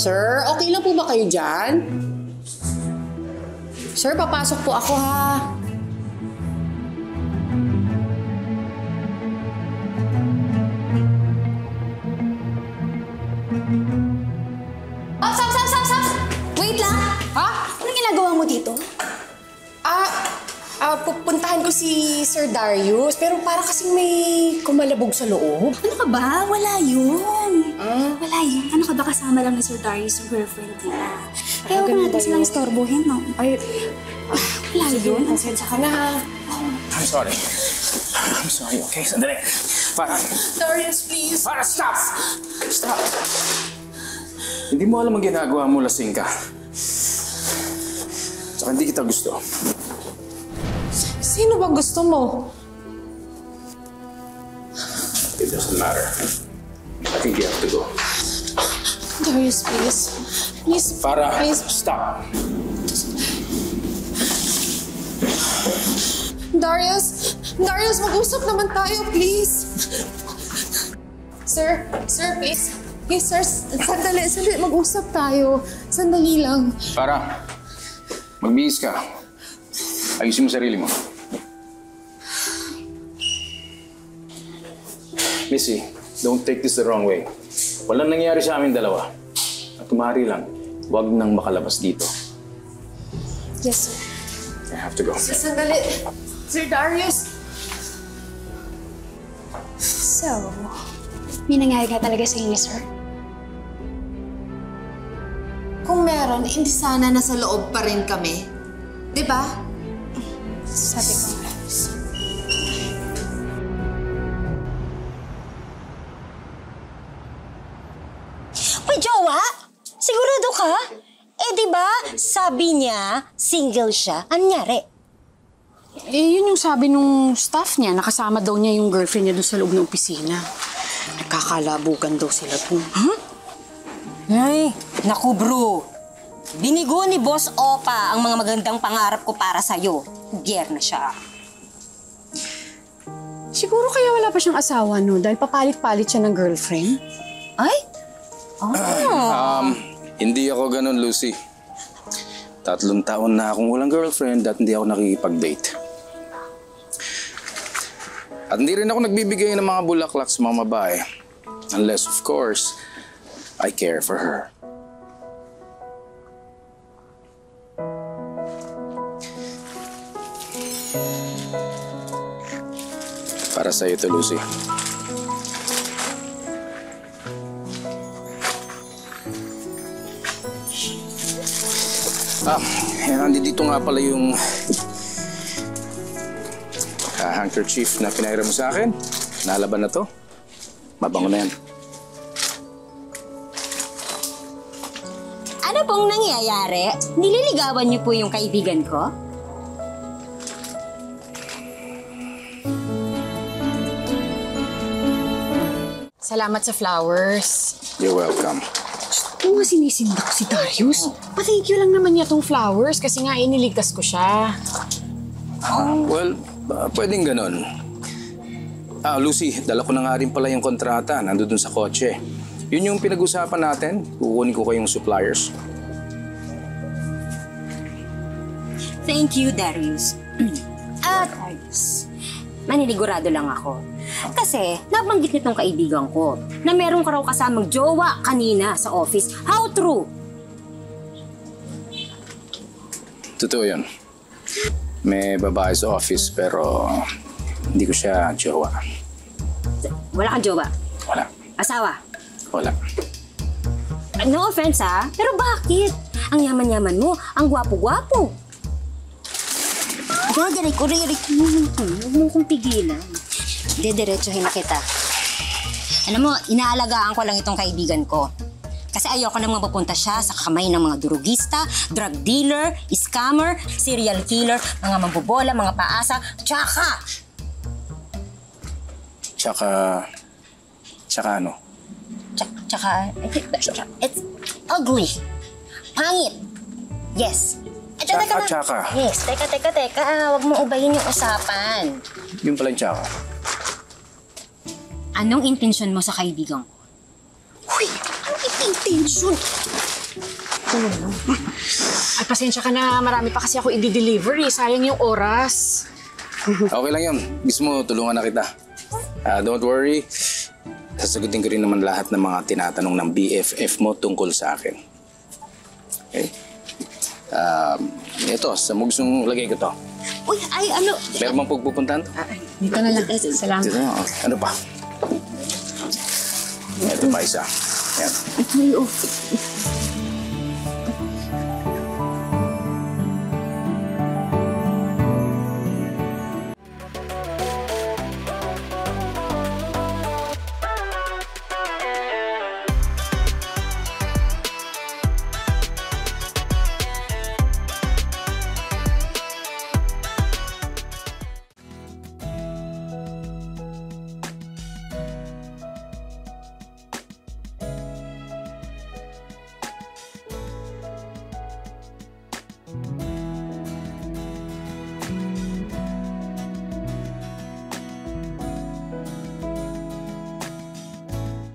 Sir, okay lang po ba kayo dyan? Sir, papasok po ako ha. Stop! Wait lang! Ha? Anong ginagawa mo dito? Pupuntahan ko si Sir Darius, pero para kasing may kumalabog sa loob. Ano ka ba? Wala yun. Wala yun. Ano ka ba kasama lang ni Sir Darius yung girlfriend niya? Kaya huwag natin silang istorbohin, no? Ay, wala yun. pasensya ka na ha. I'm sorry, okay? Sandali. Para. Darius, please. Para, stop! Stop! Hindi mo alam ang ginagawa mo, lasing ka. Tsaka hindi kita gusto. Sino ba gusto mo? It doesn't matter. I think you have to go. Darius, please. Please, Para, please. stop! Darius, mag-usap naman tayo, please. Sir, please. Please, sir, sandali, mag-usap tayo. Sandali lang. Para, magbihis ka. Ayusin mo sarili mo. Missy, don't take this the wrong way. Walang nangyari sa amin dalawa. At kumari lang, huwag nang makalabas dito. Yes, sir. I have to go. Sandali. Sir Darius. So, may nangyari ka talaga sa inyo, sir? Kung meron, hindi sana nasa loob pa rin kami. Di ba? Sabi ko. May jowa? Sigurado ka? Eh, di ba? Sabi niya, single siya. Anyari? Eh, yun yung sabi nung staff niya. Nakasama daw niya yung girlfriend niya doon sa loob ng opisina. Nagkakalabugan daw sila doon. Huh? Ay, naku bro. Binigo ni Boss Opa ang mga magandang pangarap ko para sa'yo. Gier na siya. Siguro kaya wala pa siyang asawa, no? Dahil papalit-palit siya ng girlfriend. Ay? Hindi ako ganun, Lucy. 3 taon na akong walang girlfriend at hindi ako nakikipag-date. At hindi rin ako nagbibigay ng mga bulaklak sa mga babae. Unless, of course, I care for her. Para sa'yo ito, Lucy. Nandito nga pala yung handkerchief na pinahiram mo sa akin. Nalaban na to. Mabango na yan. Ano pong nangyayari? Nililigawan niyo po yung kaibigan ko? Salamat sa flowers. You're welcome. Oo nga sinisindak si Darius. Pa-thank you lang naman niya tong flowers kasi nga iniligtas ko siya. Well, pwedeng ganun. Lucy, dala ko na nga rin pala yung kontrata. Nandun sa kotse. Yun yung pinag-usapan natin. Kukunin ko kayong suppliers. Thank you, Darius. Darius, maninigurado lang ako. Kasi nabanggit nitong kaibigan ko na meron ka raw kasamang jowa kanina sa office. How true? Totoo yun. May babae sa office pero hindi ko siya jowa. Wala kang jowa? Wala. Asawa? Wala. No offense ha, pero bakit? Ang yaman-yaman mo, ang gwapo-gwapo. Gagaray ko, ririk mo. Huwag mo kong pigilan. Didiretsuhin na kita. Alam mo, inaalagaan ko lang itong kaibigan ko. Kasi ayoko nang mapupunta siya sa kamay ng mga durugista, drug dealer, scammer, serial killer, mga mambobola, mga paasa, tsaka ano? It's ugly. Pangit. Yes. Tsaka. Yes, teka. Huwag mo ubayin yung usapan. Yung pala yung tsaka. Anong intensyon mo sa kaibigan ko? Uy, anong intention? Ay, pasensya ka na. Marami pa kasi ako i-deliver eh. Sayang yung oras. Okay lang yun. Gusto mo, tulungan na kita. Don't worry. Sasagutin ko rin naman lahat ng mga tinatanong ng BFF mo tungkol sa akin. Okay? Ito, sa mo gustong lagay ko to. Uy, ay ano? Meron bang pagpupuntahan to? Dito na lang. Salamat. Dito na. Ano pa? Ito pa isa. Yan. Ay, oh.